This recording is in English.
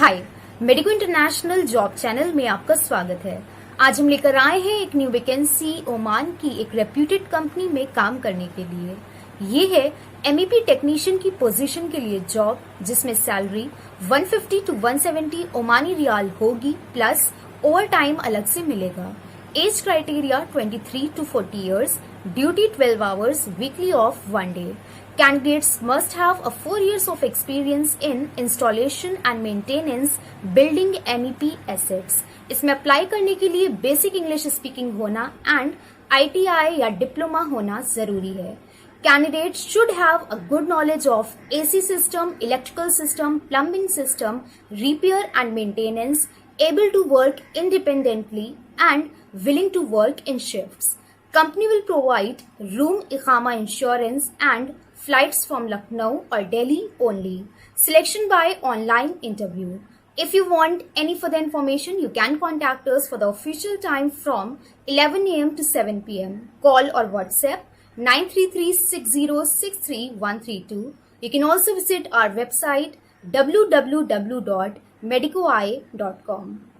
हाय, medico international job channel में आपका स्वागत है। आज हम लेकर आए हैं एक न्यू वैकेंसी ओमान की एक रेप्यूटेड कंपनी में काम करने के लिए। ये है एमईपी टेक्नीशियन की पोजीशन के लिए जॉब, जिसमें सैलरी 150 to 170 ओमानी रियाल होगी, प्लस ओवर टाइम अलग से मिलेगा। Age criteria 23 to 40 years, duty 12 hours, weekly off 1 day. Candidates must have a 4 years of experience in installation and maintenance building MEP assets. इसमें apply करने के लिए basic English speaking होना and ITI या diploma होना जरूरी है। Candidates should have a good knowledge of AC system, electrical system, plumbing system, repair and maintenance, able to work independently and willing to work in shifts. Company will provide room, iqama insurance and flights from Lucknow or Delhi only. Selection by online interview. If you want any further information, you can contact us for the official time from 11 a.m. to 7 p.m. Call or WhatsApp 933-6063-132. You can also visit our website www.medicoeye.com.